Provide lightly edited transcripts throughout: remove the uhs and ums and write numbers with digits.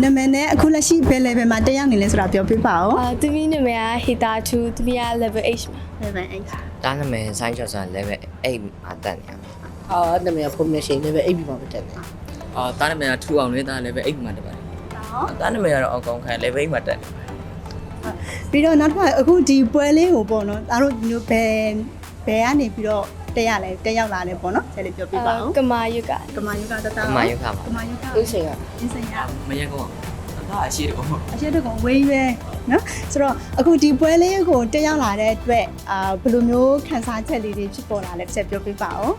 နာမည်နဲ့အခုလက်ရှိဘယ် level မှာတက်ရောက်နေလဲဆိုတာပြောပြပါဦး သူမီးနာမည်က Hita 2သူမီးက level H မှာ level 8 တားနာမည်ဆိုင်းချော်ဆို level 8မှာတက်နေရမှာ နာမည်ဖုန်းနဲ့ရှိနေပဲအိပ်ပြီးမှမတက်နဲ့ တားနာမည်ကထူအောင်လေးတာ level 8မှာတက်ပါတယ် ဟုတ် တားနာမည်ကတော့အကောင်ခံ level 8မှာတက် ပြီးတော့နောက်တစ်ခါအခုဒီပွဲလေးကိုပေါ့နော်ဒါတို့မျိုးဘယ်ကနေပြီးတော့တက်ရလဲတက်ရောက်လာလဲပေါ့နော်ဆက်လေးပြောပြပါဦး ကမာယုက ကမာယုကတတ အမယုခပါ ကမာယုက အိပ်ဆိုင်က အင်းစိန်ရ မရက်ကောတားအရှိတော့ အရှိတကောင်ဝေးပဲနော်ဆိုတော့အခုဒီပွဲလေးကိုတက်ရောက်လာတဲ့အတွက်ဘယ်လိုမျိုးခန်းစားချက်လေးတွေဖြစ်ပေါ်လာလဲတစ်ချက်ပြောပြပါဦး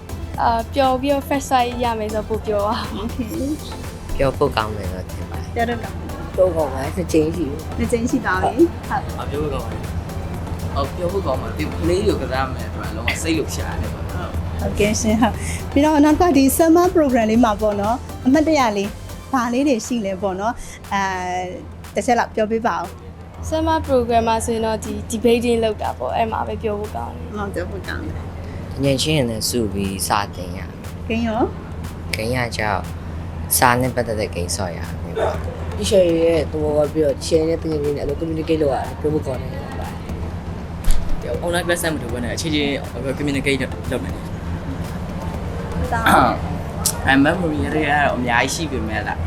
ပျော်ပြီးတော့ first sight ရမယ်ဆိုပို့ပျော်အောင် Okay ပြောဖို့ကောင်းတယ်လို့ထင်ပါတယ် ပြတော့ကောင်း တော့ကောင်းပါတစ်ချိန်ရှိ နေချင်းရှိပါပြီဟုတ် ပြောဖို့ကောင်းပါတယ်ပြောဖို့ကောင်းမှာဒီ play ကိုကစားမယ်အတွက်လုံးဝစိတ်လှုပ်ရှားတယ်ပါ ဟုတ်ကဲ့ရှင်ဟုတ်ပြီးတော့နောက်ကဒီ summer program လေးမှာပေါ့နော်အမှတ်တရလေးဘာလေးတွေရှိလဲပေါ့နော်တစ်ချက်လောက်ပြောပြပါဦး summer program မှာဆိုရင်တော့ဒီ debating လုပ်တာပေါ့အဲ့မှာပဲပြောဖို့ကောင်းတယ် ဟုတ်တယ်ဟုတ်ကောင်းတယ် ငင်ချင်းနဲ့စုပြီးစာတင်ရ ကင်းရော ဂိမ်းရကြောက်စာနဲ့ပတ်သက်တဲ့ဂိမ်းဆော့ရမယ်ပေါ့ ဒီရှယ်ရဲ့တော့ပြီးတော့ share နဲ့တင်နေတယ်အဲ့လို communicate လုပ်ရတယ်ပြောဖို့ကောင်းတယ် online class မတူဘဲနဲ့အချင်းချင်း communicate လုပ်နေတယ် တောင်း memory တွေကတော့အများကြီးရှိပေမဲ့လား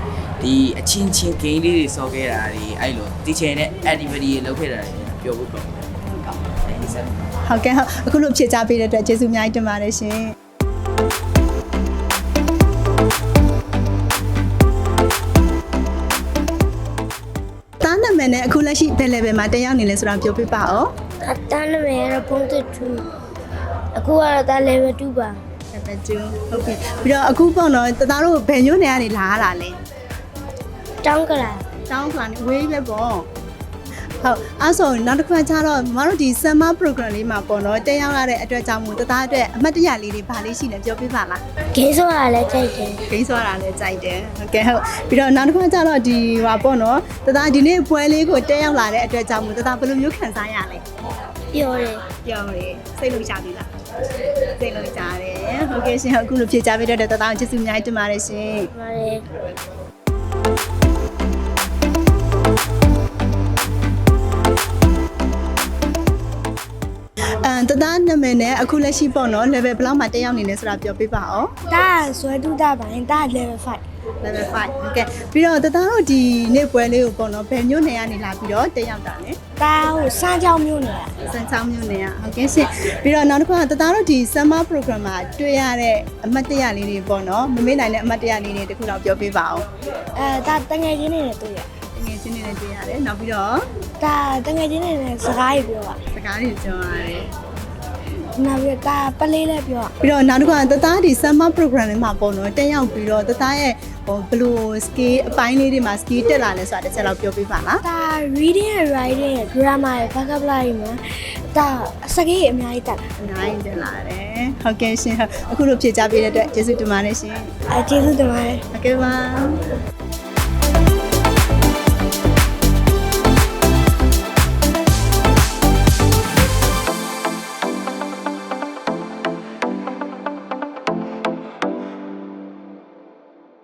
ဒီအချင်းချင်း game လေးတွေဆော့ခဲ့တာတွေအဲ့လို teacher နဲ့ activity တွေလုပ်ခဲ့တာတွေပြောဖို့ကောင်းတယ် ဟုတ်ကဲ့ဟုတ်အခုလိုဖြည့်ချပေးတဲ့အတွက်ကျေးဇူးအများကြီးတင်ပါတယ်ရှင်တားနာမည်နဲ့အခုလက်ရှိဘယ် level မှာတက်ရောက်နေလဲဆိုတာပြောပြပါဦး တာနာမည်ကတော့ဖုန်းတစ်2အခုကတော့တာ level 2ပါ level 2ဟုတ်ပြီပြီးတော့အခုပေါ့နော်တသားတို့ဘယ်ညွန့်နေကနေလာရတာလဲ တောင်းကလာ တောင်းခါနေဝေးပဲပေါ့ဟုတ်အဲ့ဆိုနောက်တစ်ခါကျတော့မတို့ဒီ summer program လေးမှာပေါ့နော်တက်ရောက်ရတဲ့အတွက်ကြောင့်မို့တသားအတွက်အမှတ်တရလေးတွေဘာလေးရှိလဲပြောပြပါလား ဂိမ်းဆိုတာလည်းကြိုက်တယ် ဂိမ်းဆွာတာလည်းကြိုက်တယ်ဟုတ်ကဲ့ဟုတ်ပြီးတော့နောက်တစ်ခါကျတော့ဒီဟာပေါ့နော်တသားဒီနေ့ပွဲလေးကိုတက်ရောက်လာတဲ့အတွက်ကြောင့်မို့တသားဘယ်လိုမျိုးခံစားရလဲ ပြောတယ် ပြောတယ်စိတ်လုံးရှာပြီလားစိတ်လုံးရှာတယ်ဟုတ်ကဲ့ရှင်ဟုတ်အခုလိုဖြေချပေးတဲ့အတွက်တသားကျေးဇူးအများကြီးတင်ပါတယ်ရှင် ပါတယ် တသားနာမည်နဲ့အခုလက်ရှိပေါ့နော် level ဘယ်လောက်မှာတက်ရောက်နေလဲဆိုတာပြောပြပါဦး တာဇွဲတူတာပိုင်းတာ level 5 level 5ဟုတ်ကဲ့ပြီးတော့တသားတို့ဒီနေ့ပွဲလေးကိုပေါ့နော်ဘယ်မျိုးနေရနေလာပြီးတော့တက်ရောက်တာလဲ တာဟိုစမ်းကြောင်းမျိုးနေရ စံချောင်းမျိုးနေရဟုတ်ကဲ့ရှင်ပြီးတော့နောက်တစ်ခါတသားတို့ဒီ summer program မှာတွေ့ရတဲ့အမှတ်တရလေးတွေပေါ့နော်မမေ့နိုင်တဲ့အမှတ်တရလေးတွေတခုတော့ပြောပြပါဦး တာတငယ်ချင်းနေနဲ့တွေ့ရ ငယ်ချင်းတွေနဲ့တွေ့ရတယ်နောက်ပြီးတော့ တာတငယ်ချင်းနေနဲ့စကားကြီးပြောတာ စကားတွေပြောရတယ် နောက်ပြီးတာပလေးလည်းပြော ပြီးတော့နောက်တစ်ခါတသားဒီ summer program လေးမှာပေါ့နော်တက်ရောက်ပြီးတော့တသားရဲ့ဟိုဘယ်လို skill အပိုင်းလေးတွေမှာ skill တက်လာလဲဆိုတာတစ်ချက်တော့ပြောပြပါလား တာ reading and writing နဲ့ grammar နဲ့ vocabulary မှာတာစကားကြီးအများကြီးတက်လာ အများကြီးတက်လာတယ်ဟုတ်ကဲ့ရှင်အခုလိုဖြေချပေးတဲ့အတွက်ကျေးဇူးတင်ပါတယ်ရှင် ကျေးဇူးတင်ပါတယ် ဟုတ်ကဲ့ပါ